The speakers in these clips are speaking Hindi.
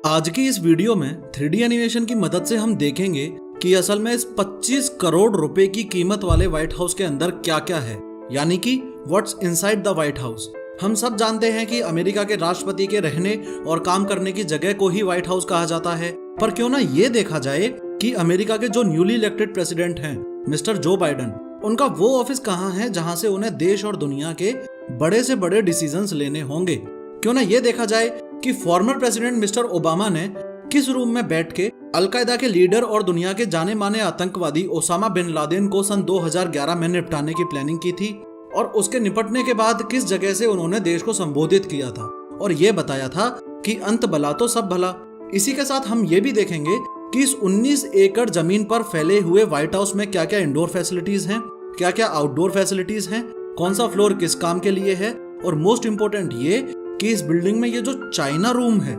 आज की इस वीडियो में 3D एनिमेशन की मदद से हम देखेंगे कि असल में इस 25 करोड़ रुपए की कीमत वाले व्हाइट हाउस के अंदर क्या क्या है, यानी कि what's inside the white house. हम सब जानते हैं कि अमेरिका के राष्ट्रपति के रहने और काम करने की जगह को ही व्हाइट हाउस कहा जाता है, पर क्यों ना ये देखा जाए कि अमेरिका के जो न्यूली इलेक्टेड प्रेसिडेंट हैं मिस्टर जो बाइडन, उनका वो ऑफिस कहाँ है जहां से उन्हें देश और दुनिया के बड़े से बड़े डिसीजंस लेने होंगे। क्यों ना ये देखा जाए कि फॉर्मर प्रेसिडेंट मिस्टर ओबामा ने किस रूम में बैठ के अलकायदा के लीडर और दुनिया के जाने माने आतंकवादी ओसामा बिन लादेन को सन 2011 में निपटाने की प्लानिंग की थी और उसके निपटने के बाद किस जगह से उन्होंने देश को संबोधित किया था और ये बताया था कि अंत भला तो सब भला। इसी के साथ हम ये भी देखेंगे कि इस 19 एकड़ जमीन पर फैले हुए व्हाइट हाउस में क्या क्या इंडोर फैसिलिटीज हैं, क्या क्या आउटडोर फैसिलिटीज हैं, कौन सा फ्लोर किस काम के लिए है, और मोस्ट इंपोर्टेंट ये कि इस बिल्डिंग में ये जो चाइना रूम है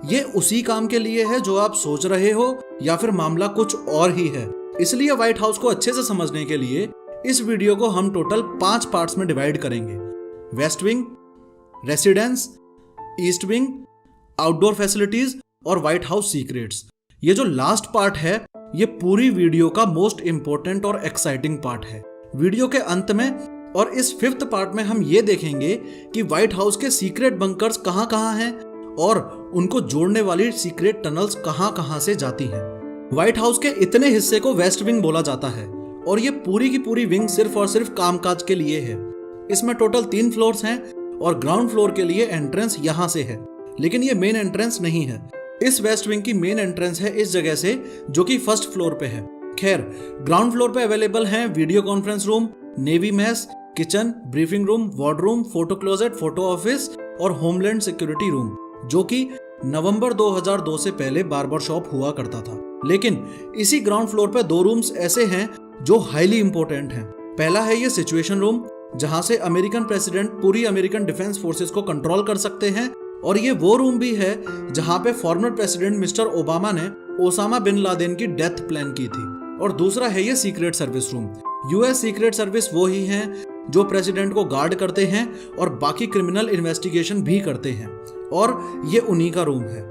ये उसी काम के लिए है जो आप सोच रहे हो या फिर मामला कुछ और ही है। इसलिए व्हाइट हाउस को अच्छे से समझने के लिए इस वीडियो को हम टोटल 5 पार्ट्स में डिवाइड करेंगे। West wing, residence, east wing, outdoor facilities और व्हाइट हाउस सीक्रेट्स। ये जो लास्ट पार्ट है ये पूरी वीडियो का मोस्ट इंपोर्टेंट और एक्साइटिंग पार्ट है। वीडियो के अंत में और इस 5th पार्ट में हम ये देखेंगे कि व्हाइट हाउस के सीक्रेट बंकर्स कहां कहां हैं और उनको जोड़ने वाली सीक्रेट टनल्स कहां कहां से जाती हैं। व्हाइट हाउस के इतने हिस्से को वेस्ट विंग बोला जाता है और ये पूरी की पूरी विंग सिर्फ और सिर्फ कामकाज के लिए है। इसमें टोटल 3 फ्लोर्स हैं और ग्राउंड फ्लोर के लिए एंट्रेंस यहां से है, लेकिन ये मेन एंट्रेंस नहीं है। इस वेस्ट विंग की मेन एंट्रेंस है इस जगह से जो कि फर्स्ट फ्लोर पे है। खैर, ग्राउंड फ्लोर पे अवेलेबल हैं video conference room, navy mess, kitchen, briefing room, wardroom, photo closet, photo office और होमलैंड सिक्योरिटी रूम, जो कि नवंबर 2002 से पहले बार्बर शॉप हुआ करता था। लेकिन इसी ग्राउंड फ्लोर पे 2 रूम्स ऐसे हैं जो हाईली इंपॉर्टेंट हैं। पहला है ये सिचुएशन रूम, जहां से अमेरिकन प्रेसिडेंट पूरी अमेरिकन डिफेंस फोर्सेस को कंट्रोल कर सकते हैं, और ये वो रूम भी है जहां पे फॉर्मर प्रेसिडेंट मिस्टर ओबामा ने ओसामा बिन लादेन की डेथ प्लान की थी। और दूसरा है ये secret service room. US secret service वो ही हैं जो प्रेसिडेंट को गार्ड करते हैं और बाकी क्रिमिनल इन्वेस्टिगेशन भी करते हैं, और ये उन्हीं का रूम है।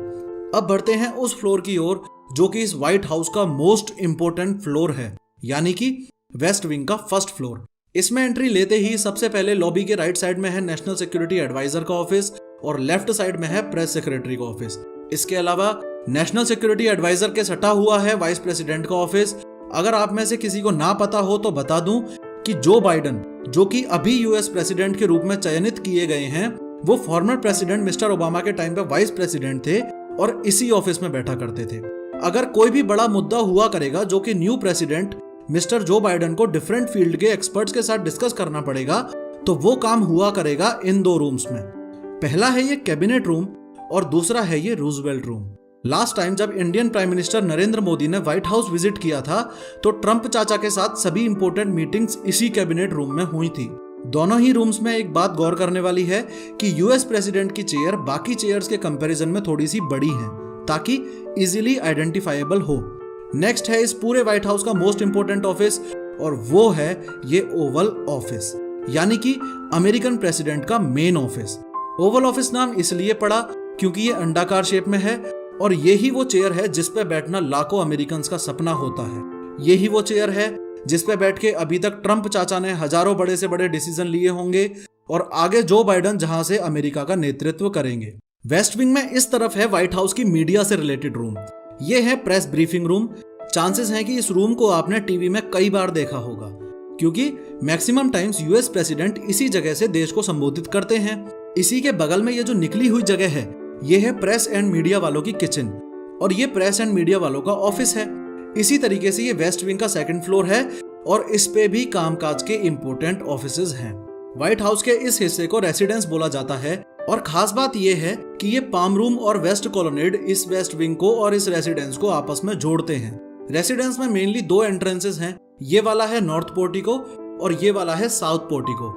अब बढ़ते हैं उस फ्लोर की ओर जो कि इस व्हाइट हाउस का मोस्ट इंपोर्टेंट फ्लोर है, यानी कि वेस्ट विंग का फर्स्ट फ्लोर। इसमें एंट्री लेते ही सबसे पहले लॉबी के राइट साइड में है नेशनल सिक्योरिटी एडवाइजर का ऑफिस और लेफ्ट साइड में है प्रेस सेक्रेटरी का ऑफिस। इसके अलावा नेशनल सिक्योरिटी एडवाइजर के सटा हुआ है वाइस प्रेसिडेंट का ऑफिस। अगर आप में से किसी को ना पता हो तो बता दूं कि जो बाइडन, जो कि अभी यूएस प्रेसिडेंट के रूप में चयनित किए गए हैं, वो फॉर्मर प्रेसिडेंट मिस्टर ओबामा के टाइम पे वाइस प्रेसिडेंट थे और इसी ऑफिस में बैठा करते थे। अगर कोई भी बड़ा मुद्दा हुआ करेगा जो कि न्यू प्रेसिडेंट मिस्टर जो बाइडन को डिफरेंट फील्ड के एक्सपर्ट्स के साथ डिस्कस करना पड़ेगा, तो वो काम हुआ करेगा इन 2 रूम्स में। पहला है ये कैबिनेट रूम और दूसरा है ये रूजवेल्ट रूम। लास्ट टाइम जब Indian prime minister Narendra Modi ने व्हाइट हाउस विजिट किया था तो ट्रंप चाचा के साथ सभी इंपॉर्टेंट मीटिंग्स इसी कैबिनेट रूम में हुई थी। दोनों ही रूम्स में एक बात गौर करने वाली है कि यूएस प्रेसिडेंट की चेयर बाकी चेयर्स के कंपैरिजन में थोड़ी सी बड़ी है ताकि इजीली आइडेंटिफाइबल हो। नेक्स्ट है इस पूरे व्हाइट हाउस का मोस्ट इंपोर्टेंट ऑफिस और वो है ये ओवल ऑफिस, यानी कि अमेरिकन प्रेसिडेंट का मेन ऑफिस। ओवल ऑफिस नाम इसलिए पड़ा क्योंकि ये अंडाकार शेप में है और यही वो चेयर है जिस पे बैठना लाखों अमेरिकन का सपना होता है। यही वो चेयर है जिस पे बैठ के अभी तक ट्रंप चाचा ने हजारों बड़े से बड़े डिसीजन लिए होंगे और आगे जो बाइडन जहां से अमेरिका का नेतृत्व करेंगे। वेस्ट विंग में इस तरफ है व्हाइट हाउस की मीडिया से रिलेटेड रूम। ये है प्रेस ब्रीफिंग रूम। चांसेस हैं कि इस रूम को आपने टीवी में कई बार देखा होगा क्योंकि मैक्सिमम टाइम्स यूएस प्रेसिडेंट इसी जगह से देश को संबोधित करते हैं। इसी के बगल में ये जो निकली हुई जगह है ये है प्रेस एंड मीडिया वालों की किचन और ये प्रेस एंड मीडिया वालों का ऑफिस है। इसी तरीके से ये वेस्ट विंग का 2nd फ्लोर है और इस पे भी कामकाज के इंपोर्टेंट ऑफिसेज हैं। व्हाइट हाउस के इस हिस्से को रेसिडेंस बोला जाता है और खास बात ये है कि ये पाम रूम और वेस्ट कॉलोनेड इस वेस्ट विंग को और इस रेसिडेंस को आपस में जोड़ते हैं। रेसिडेंस में मेनली 2 एंट्रेंसेस हैं। ये वाला है नॉर्थ पोर्टिको और ये वाला है साउथ पोर्टिको।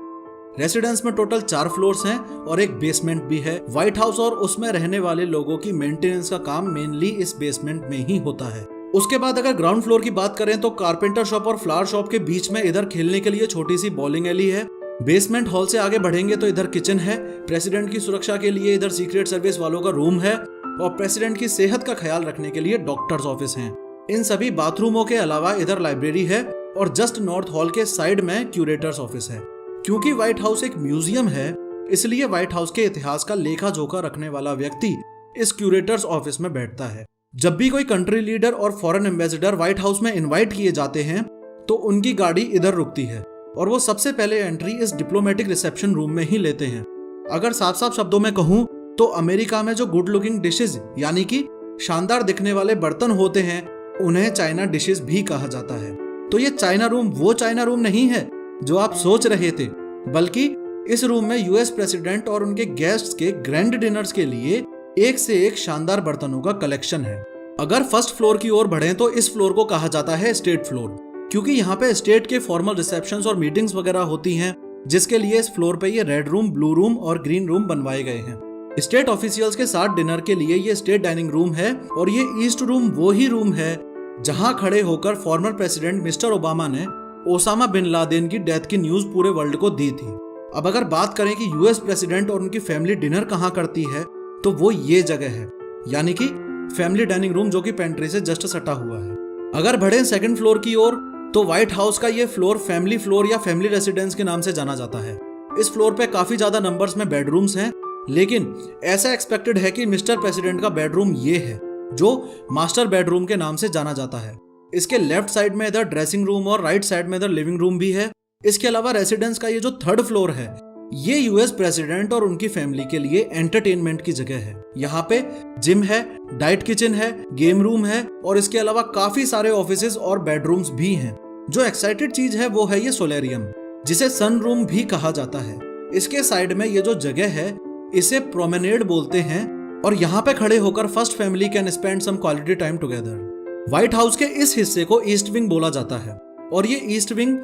रेसिडेंस में टोटल 4 फ्लोर्स हैं और एक बेसमेंट भी है। व्हाइट हाउस और उसमें रहने वाले लोगों की मेंटेनेंस का काम मेनली इस बेसमेंट में ही होता है। उसके बाद अगर ग्राउंड फ्लोर की बात करें तो कारपेंटर शॉप और फ्लावर शॉप के बीच में इधर खेलने के लिए छोटी सी बॉलिंग एली है। बेसमेंट हॉल से आगे बढ़ेंगे तो इधर किचन है। प्रेसिडेंट की सुरक्षा के लिए इधर सीक्रेट सर्विस वालों का रूम है और प्रेसिडेंट की सेहत का ख्याल रखने के लिए डॉक्टर्स ऑफिस हैं। इन सभी बाथरूमों के अलावा इधर लाइब्रेरी है और जस्ट नॉर्थ हॉल के साइड में क्यूरेटर्स ऑफिस है। क्योंकि व्हाइट हाउस एक म्यूजियम है, इसलिए व्हाइट हाउस के इतिहास का लेखा जोखा रखने वाला व्यक्ति इस क्यूरेटर्स ऑफिस में बैठता है। जब भी कोई कंट्री लीडर और फॉरेन एम्बेसडर व्हाइट हाउस में इनवाइट किए जाते हैं तो उनकी गाड़ी इधर रुकती है और वो सबसे पहले एंट्री इस डिप्लोमेटिक रिसेप्शन रूम में ही लेते हैं। अगर साफ साफ शब्दों में कहूं तो अमेरिका में जो गुड लुकिंग डिशेज यानी कि शानदार दिखने वाले बर्तन होते हैं उन्हें चाइना डिशेज भी कहा जाता है। तो ये चाइना रूम वो चाइना रूम नहीं है जो आप सोच रहे थे, बल्कि इस रूम में यूएस प्रेसिडेंट और उनके गेस्ट्स के ग्रैंड डिनर्स के लिए एक से एक शानदार बर्तनों का कलेक्शन है। अगर फर्स्ट फ्लोर की ओर बढ़ें तो इस फ्लोर को कहा जाता है स्टेट फ्लोर, क्योंकि यहाँ पे स्टेट के फॉर्मल रिसेप्शंस और मीटिंग्स वगैरह होती हैं, जिसके लिए इस फ्लोर पे ये रेड रूम, ब्लू रूम और ग्रीन रूम बनवाए गए हैं। स्टेट ऑफिशियल्स के साथ डिनर के लिए ये स्टेट डाइनिंग रूम है और ये ईस्ट रूम वो ही रूम है जहां खड़े होकर फॉर्मर प्रेसिडेंट मिस्टर ओबामा ने ओसामा बिन लादेन की डेथ की न्यूज पूरे वर्ल्ड को दी थी। अब अगर बात करें कि यूएस प्रेसिडेंट और उनकी फैमिली डिनर कहां करती है तो वो ये जगह है, यानी कि फैमिली डाइनिंग रूम, जो कि पेंट्री से जस्ट सटा हुआ है। अगर बढ़े सेकंड फ्लोर की ओर तो व्हाइट हाउस का ये फ्लोर फैमिली फ्लोर या फैमिली रेसिडेंस के नाम से जाना जाता है। इस फ्लोर पे काफी ज्यादा नंबर्स में बेडरूम्स हैं, लेकिन ऐसा एक्सपेक्टेड है कि मिस्टर प्रेसिडेंट का बेडरूम ये है जो मास्टर बेडरूम के नाम से जाना जाता है। इसके लेफ्ट साइड में इधर ड्रेसिंग रूम और राइट साइड में इधर लिविंग रूम भी है। इसके अलावा रेसिडेंस का ये जो थर्ड फ्लोर है ये यूएस प्रेसिडेंट और उनकी फैमिली के लिए एंटरटेनमेंट की जगह है। यहाँ पे जिम है, डाइट किचन है, गेम रूम है और इसके अलावा काफी सारे ऑफिसेज और बेडरूम्स भी हैं। जो एक्साइटेड चीज है वो है ये सोलेरियम, जिसे सन रूम भी कहा जाता है। इसके साइड में ये जो जगह है इसे प्रोमेनेड बोलते हैं और यहाँ पे खड़े होकर first family can spend some quality time together. White House के इस हिस्से को ईस्ट विंग बोला जाता है और ये ईस्ट विंग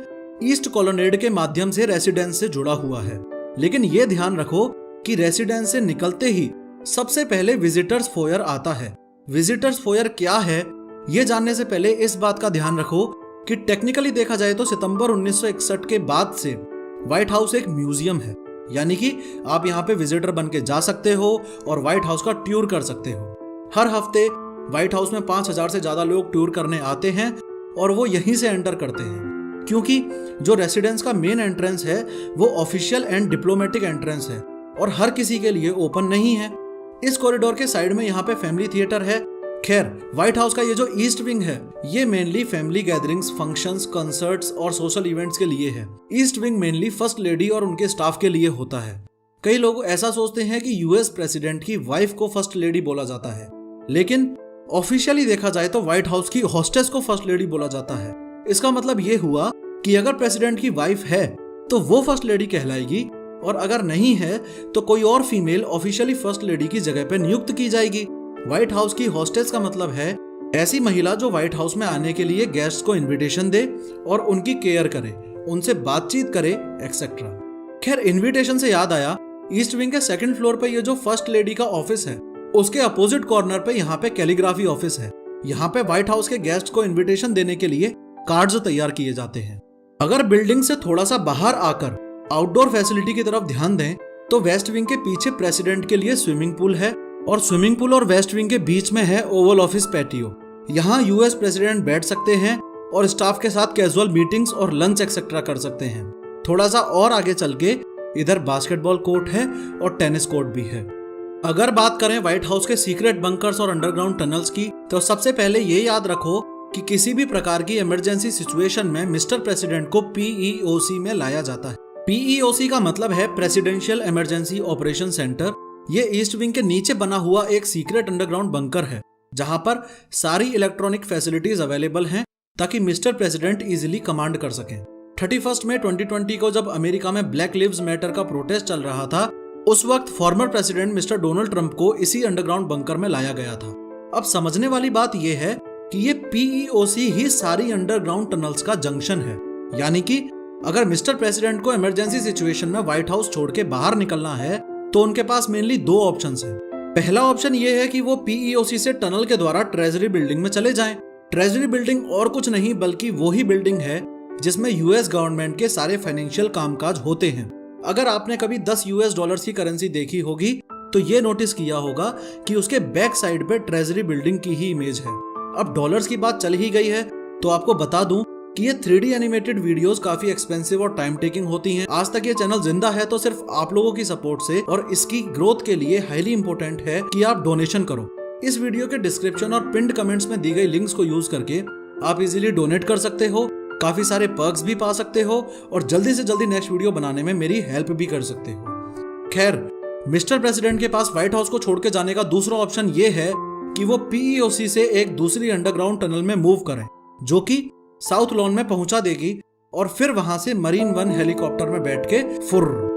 ईस्ट कॉलोनेड के माध्यम से रेसिडेंस से जुड़ा हुआ है। लेकिन ये ध्यान रखो कि रेसिडेंस से निकलते ही सबसे पहले विजिटर्स फोयर आता है। विजिटर्स फोयर क्या है ये जानने से पहले इस बात का ध्यान रखो कि टेक्निकली देखा जाए तो सितंबर 1961 के बाद से व्हाइट हाउस एक म्यूजियम है, यानी कि आप यहाँ पे विजिटर बन के जा सकते हो और व्हाइट हाउस का टूर कर सकते हो। हर हफ्ते व्हाइट हाउस में 5000 से ज्यादा लोग टूर करने आते हैं और वो यहीं से एंटर करते हैं, क्योंकि जो रेसिडेंस का मेन एंट्रेंस है वो ऑफिशियल एंड डिप्लोमेटिक एंट्रेंस है और हर किसी के लिए ओपन नहीं है। इस कॉरिडोर के साइड में यहाँ पे फैमिली थिएटर है। खैर, व्हाइट हाउस का ये जो ईस्ट विंग है ये mainly family gatherings, functions, concerts और सोशल इवेंट्स के लिए है। East wing mainly first lady और उनके स्टाफ के लिए होता है। कई लोग ऐसा सोचते हैं कि यूएस प्रेसिडेंट की वाइफ को फर्स्ट लेडी बोला जाता है, लेकिन ऑफिशियली देखा जाए तो व्हाइट हाउस की हॉस्टेस को फर्स्ट लेडी बोला जाता है। इसका मतलब ये हुआ कि अगर प्रेसिडेंट की वाइफ है तो वो फर्स्ट लेडी कहलाएगी और अगर नहीं है तो कोई और फीमेल ऑफिशियली फर्स्ट लेडी की जगह पे नियुक्त की जाएगी। व्हाइट हाउस की हॉस्टेस का मतलब है ऐसी महिला जो व्हाइट हाउस में आने के लिए गेस्ट को इनविटेशन दे और उनकी केयर करे, उनसे बातचीत करे एक्सेट्रा। खैर, इनविटेशन से याद आया, ईस्ट विंग के सेकंड फ्लोर पे ये जो फर्स्ट लेडी का ऑफिस है उसके अपोजिट कॉर्नर पे यहाँ पे कैलीग्राफी ऑफिस है। यहाँ पे व्हाइट हाउस के गेस्ट को इनविटेशन देने के लिए कार्ड्स तैयार किए जाते हैं। अगर बिल्डिंग से थोड़ा सा बाहर आकर आउटडोर फैसिलिटी की तरफ ध्यान दें तो वेस्ट विंग के पीछे प्रेसिडेंट के लिए स्विमिंग पूल है और स्विमिंग पूल और वेस्ट विंग के बीच में है ओवल ऑफिस पैटियो। यहाँ यूएस प्रेसिडेंट बैठ सकते हैं और स्टाफ के साथ कैजुअल मीटिंग्स और लंच एक्सेट्रा कर सकते हैं। थोड़ा सा और आगे चल के इधर बास्केटबॉल कोर्ट है और टेनिस कोर्ट भी है। अगर बात करें व्हाइट हाउस के सीक्रेट बंकर्स और अंडरग्राउंड टनल्स की तो सबसे पहले ये याद रखो कि किसी भी प्रकार की इमरजेंसी सिचुएशन में मिस्टर प्रेसिडेंट को PEOC में लाया जाता है। PEOC का मतलब है प्रेसिडेंशियल इमरजेंसी ऑपरेशन सेंटर। ये ईस्ट विंग के नीचे बना हुआ एक सीक्रेट अंडरग्राउंड बंकर है जहां पर सारी इलेक्ट्रॉनिक फैसिलिटीज अवेलेबल हैं ताकि मिस्टर प्रेसिडेंट इजीली कमांड कर सकें। 31 मई 2020 को जब अमेरिका में ब्लैक लिव्स मैटर का प्रोटेस्ट चल रहा था उस वक्त former president mister Donald Trump को इसी अंडरग्राउंड बंकर में लाया गया था। अब समझने वाली बात यह है कि ये PEOC ही सारी अंडरग्राउंड टनल्स का जंक्शन है, यानी कि अगर मिस्टर प्रेसिडेंट को इमरजेंसी सिचुएशन में व्हाइट हाउस छोड़ के बाहर निकलना है तो उनके पास मेनली दो ऑप्शंस हैं। पहला ऑप्शन ये है कि वो PEOC से टनल के द्वारा ट्रेजरी बिल्डिंग में चले जाएं। ट्रेजरी बिल्डिंग और कुछ नहीं बल्कि वो ही बिल्डिंग है जिसमें यूएस गवर्नमेंट के सारे फाइनेंशियल कामकाज होते हैं। अगर आपने कभी $10 की करेंसी देखी होगी तो ये नोटिस किया होगा कि उसके बैक साइड पे ट्रेजरी बिल्डिंग की ही इमेज है। अब डॉलर्स की बात चल ही गई है तो आपको बता दूं कि ये 3D एनिमेटेड वीडियोस काफी एक्सपेंसिव और टाइम टेकिंग होती हैं। आज तक ये चैनल जिंदा है तो सिर्फ आप लोगों की सपोर्ट से, और इसकी ग्रोथ के लिए हाईली इंपॉर्टेंट है कि आप डोनेशन करो। इस वीडियो के डिस्क्रिप्शन और पिन्ड कमेंट्स में दी गई लिंक्स को यूज करके आप इजीली डोनेट कर सकते हो, काफी सारे पर्क्स भी पा सकते हो और जल्दी से जल्दी नेक्स्ट वीडियो बनाने में मेरी हेल्प भी कर सकते हो। खैर, मिस्टर प्रेसिडेंट के पास व्हाइट हाउस को छोड़ के जाने का दूसरा ऑप्शन ये है कि वो PEOC से एक दूसरी अंडरग्राउंड टनल में मूव करें, जो कि साउथ लॉन में पहुंचा देगी और फिर वहां से मरीन वन हेलीकॉप्टर में बैठ के फुर्र